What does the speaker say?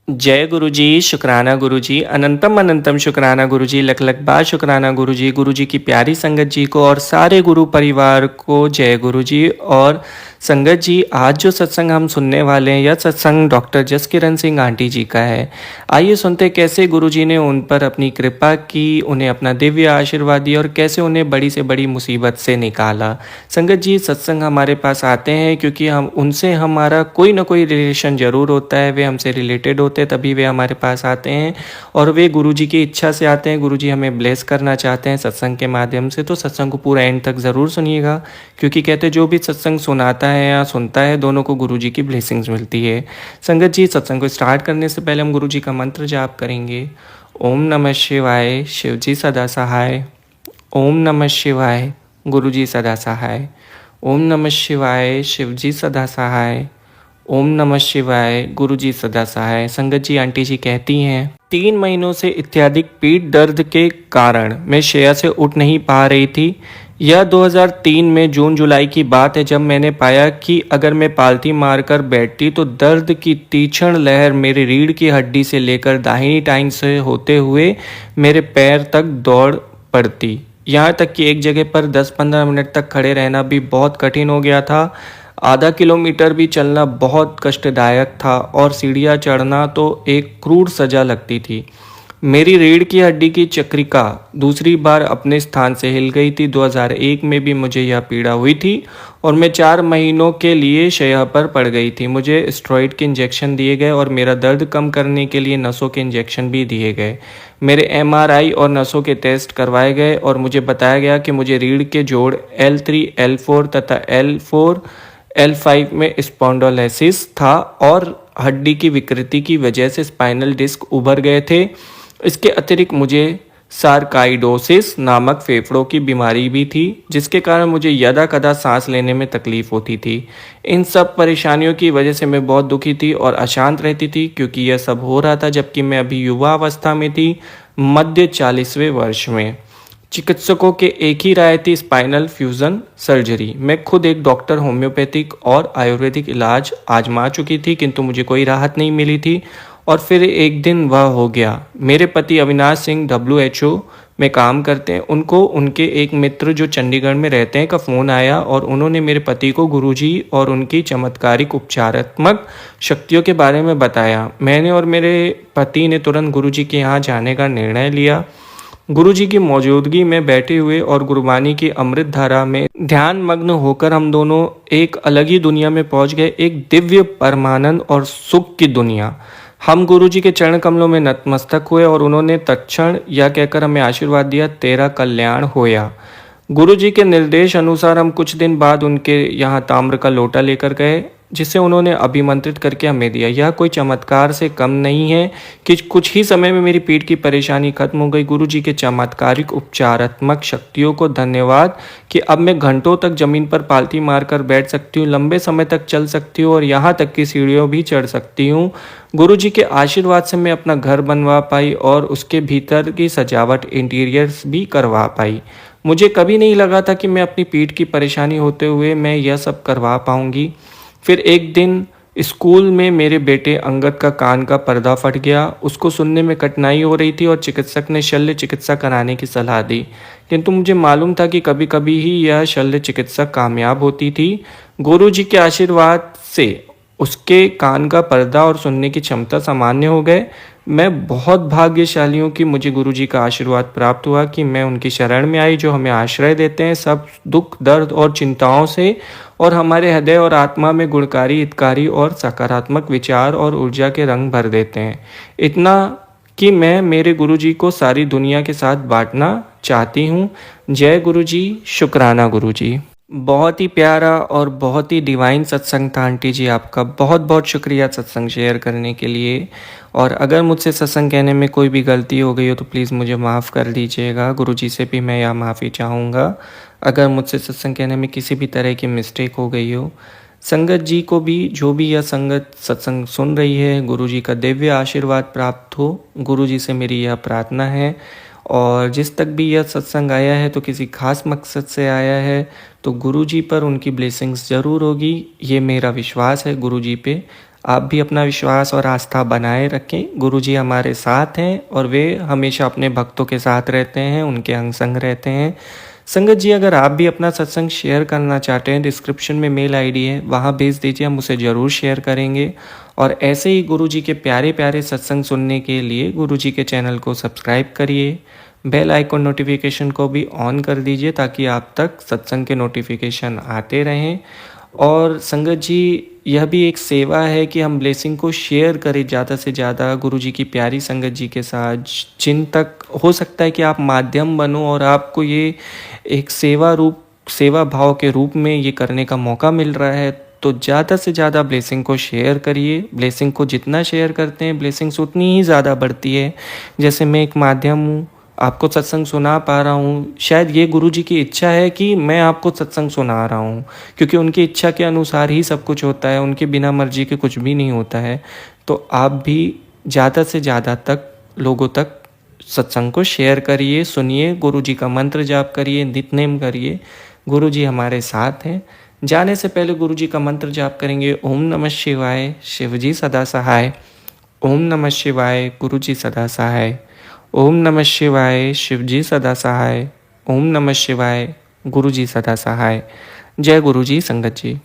जय गुरु जी, शुक्राना गुरु जी, अनंतम अनंतम शुक्राना गुरु जी, लख लख बार शुक्राना गुरु जी की प्यारी संगत जी को और सारे गुरु परिवार को जय गुरु जी। और संगत जी, आज जो सत्संग हम सुनने वाले हैं यह सत्संग डॉक्टर जसकिरण सिंह आंटी जी का है। आइए सुनते कैसे गुरु जी ने उन पर अपनी कृपा की, उन्हें अपना दिव्य आशीर्वाद दिया और कैसे उन्हें बड़ी से बड़ी मुसीबत से निकाला। संगत जी, सत्संग हमारे पास आते हैं क्योंकि हम उनसे हमारा कोई ना कोई रिलेशन ज़रूर होता है, वे हमसे रिलेटेड होते हैं तभी वे हमारे पास आते हैं और वे गुरु जी की इच्छा से आते हैं। गुरु जी हमें ब्लेस करना चाहते हैं सत्संग के माध्यम से, तो सत्संग को पूरा एंड तक ज़रूर सुनिएगा क्योंकि कहते हैं जो भी सत्संग सुनाता है या सुनता है दोनों को गुरु जी की ब्लेसिंग्स मिलती है। संगत जी, सत्संग को स्टार्ट करने से पहले हम गुरु जी का मंत्र जाप करेंगे। ओम नमः शिवाय, शिव जी सदा सहाय। ओम नमः शिवाय, गुरु जी सदा सहाय। ओम नमः शिवाय, शिव जी सदा सहाय। ओम नमः शिवाय, गुरु जी सदा सहाय। संगत जी, आंटी जी कहती हैं 3 महीनों से इत्यादि पीठ दर्द के कारण मैं शैया से उठ नहीं पा रही थी। यह 2003 में जून जुलाई की बात है जब मैंने पाया कि अगर मैं पालथी मारकर बैठती तो दर्द की तीक्ष्ण लहर मेरी रीढ़ की हड्डी से लेकर दाहिनी टांग से होते हुए मेरे पैर तक दौड़ पड़ती। यहाँ तक कि एक जगह पर 10-15 मिनट तक खड़े रहना भी बहुत कठिन हो गया था। आधा किलोमीटर भी चलना बहुत कष्टदायक था और सीढ़ियाँ चढ़ना तो एक क्रूर सजा लगती थी। मेरी रीढ़ की हड्डी की चक्रिका दूसरी बार अपने स्थान से हिल गई थी। 2001 में भी मुझे यह पीड़ा हुई थी और मैं 4 महीनों के लिए शैया पर पड़ गई थी। मुझे स्टेरॉइड के इंजेक्शन दिए गए और मेरा दर्द कम करने के लिए नसों के इंजेक्शन भी दिए गए। मेरे एमआरआई और नसों के टेस्ट करवाए गए और मुझे बताया गया कि मुझे रीढ़ के जोड़ L3, L4 तथा L4, L5 में स्पॉन्डोलाइसिस था और हड्डी की विकृति की वजह से स्पाइनल डिस्क उभर गए थे। इसके अतिरिक्त मुझे सार्काइडोसिस नामक फेफड़ों की बीमारी भी थी जिसके कारण मुझे यदा कदा सांस लेने में तकलीफ होती थी। इन सब परेशानियों की वजह से मैं बहुत दुखी थी और अशांत रहती थी क्योंकि यह सब हो रहा था जबकि मैं अभी युवा अवस्था में थी, मध्य 40वें वर्ष में। चिकित्सकों के एक ही राय थी, स्पाइनल फ्यूजन सर्जरी। मैं खुद एक डॉक्टर होम्योपैथिक और आयुर्वेदिक इलाज आजमा चुकी थी किंतु मुझे कोई राहत नहीं मिली थी। और फिर एक दिन वह हो गया। मेरे पति अविनाश सिंह WHO में काम करते हैं, उनको उनके एक मित्र जो चंडीगढ़ में रहते हैं का फ़ोन आया और उन्होंने मेरे पति को गुरुजी और उनकी चमत्कारिक उपचारात्मक शक्तियों के बारे में बताया। मैंने और मेरे पति ने तुरंत गुरुजी के यहाँ जाने का निर्णय लिया। गुरुजी की मौजूदगी में बैठे हुए और गुरुवाणी की अमृत धारा में ध्यान मग्न होकर हम दोनों एक अलग ही दुनिया में पहुंच गए, एक दिव्य परमानंद और सुख की दुनिया। हम गुरुजी के चरण कमलों में नतमस्तक हुए और उन्होंने तत्क्षण यह कहकर हमें आशीर्वाद दिया, तेरा कल्याण होया। गुरुजी के निर्देश अनुसार हम कुछ दिन बाद उनके यहाँ ताम्र का लोटा लेकर गए जिसे उन्होंने अभिमंत्रित करके हमें दिया। यह कोई चमत्कार से कम नहीं है कि कुछ ही समय में मेरी पीठ की परेशानी खत्म हो गई। गुरुजी के चमत्कारिक उपचारात्मक शक्तियों को धन्यवाद कि अब मैं घंटों तक जमीन पर पालथी मारकर बैठ सकती हूँ, लंबे समय तक चल सकती हूँ और यहाँ तक कि सीढ़ियों भी चढ़ सकती हूँ। गुरुजी के आशीर्वाद से मैं अपना घर बनवा पाई और उसके भीतर की सजावट इंटीरियर्स भी करवा पाई। मुझे कभी नहीं लगा था कि मैं अपनी पीठ की परेशानी होते हुए मैं यह सब करवा पाऊंगी। फिर एक दिन स्कूल में मेरे बेटे अंगद का कान का पर्दा फट गया। उसको सुनने में कठिनाई हो रही थी और चिकित्सक ने शल्य चिकित्सा कराने की सलाह दी किंतु मुझे मालूम था कि कभी कभी ही यह शल्य चिकित्सा कामयाब होती थी। गुरुजी के आशीर्वाद से उसके कान का पर्दा और सुनने की क्षमता सामान्य हो गए। मैं बहुत भाग्यशाली हूँ कि मुझे गुरुजी का आशीर्वाद प्राप्त हुआ कि मैं उनकी शरण में आई जो हमें आश्रय देते हैं सब दुख दर्द और चिंताओं से और हमारे हृदय और आत्मा में गुणकारी, हितकारी और सकारात्मक विचार और ऊर्जा के रंग भर देते हैं। इतना कि मैं मेरे गुरुजी को सारी दुनिया के साथ बांटना चाहती हूँ। जय गुरुजी, शुक्राना गुरुजी। बहुत ही प्यारा और बहुत ही डिवाइन सत्संग था आंटी जी, आपका बहुत बहुत शुक्रिया सत्संग शेयर करने के लिए। और अगर मुझसे सत्संग कहने में कोई भी गलती हो गई हो तो प्लीज़ मुझे माफ़ कर दीजिएगा। गुरुजी से भी मैं यह माफ़ी चाहूँगा अगर मुझसे सत्संग कहने में किसी भी तरह की मिस्टेक हो गई हो। संगत जी को भी, जो भी यह संगत सत्संग सुन रही है, गुरुजी का दिव्य आशीर्वाद प्राप्त हो। गुरुजी से मेरी यह प्रार्थना है और जिस तक भी यह सत्संग आया है तो किसी खास मकसद से आया है तो गुरुजी पर उनकी ब्लेसिंग्स ज़रूर होगी, ये मेरा विश्वास है गुरुजी पे। आप भी अपना विश्वास और आस्था बनाए रखें। गुरु जी हमारे साथ हैं और वे हमेशा अपने भक्तों के साथ रहते हैं, उनके अंग संग रहते हैं। संगत जी, अगर आप भी अपना सत्संग शेयर करना चाहते हैं, डिस्क्रिप्शन में मेल आईडी है, वहाँ भेज दीजिए, हम उसे ज़रूर शेयर करेंगे। और ऐसे ही गुरु जी के प्यारे प्यारे सत्संग सुनने के लिए गुरु जी के चैनल को सब्सक्राइब करिए, बेल आइकन नोटिफिकेशन को भी ऑन कर दीजिए ताकि आप तक सत्संग के नोटिफिकेशन आते रहें। और संगत जी, यह भी एक सेवा है कि हम ब्लेसिंग को शेयर करें ज़्यादा से ज़्यादा गुरु जी की प्यारी संगत जी के साथ, जिन तक हो सकता है कि आप माध्यम बनो और आपको ये एक सेवा भाव के रूप में ये करने का मौका मिल रहा है। तो ज़्यादा से ज़्यादा ब्लेसिंग को शेयर करिए। ब्लेसिंग को जितना शेयर करते हैं, ब्लेसिंग्स उतनी ही ज़्यादा बढ़ती है। जैसे मैं एक माध्यम हूँ, आपको सत्संग सुना पा रहा हूँ, शायद ये गुरु जी की इच्छा है कि मैं आपको सत्संग सुना रहा हूँ, क्योंकि उनकी इच्छा के अनुसार ही सब कुछ होता है, उनके बिना मर्जी के कुछ भी नहीं होता है। तो आप भी ज़्यादा से ज़्यादा तक लोगों तक सत्संग को शेयर करिए, सुनिए, गुरु जी का मंत्र जाप करिए, नित्यनेम करिए। गुरु जी हमारे साथ हैं। जाने से पहले गुरु जी का मंत्र जाप करेंगे। ओम नमः शिवाय, शिव जी सदा सहाय। ओम नमः शिवाय, गुरु जी सदा सहाय। ओम नमः शिवाय, शिव जी सदा सहाय। ओम नमः शिवाय, गुरु जी सदा सहाय। जय गुरु जी, संगत जी।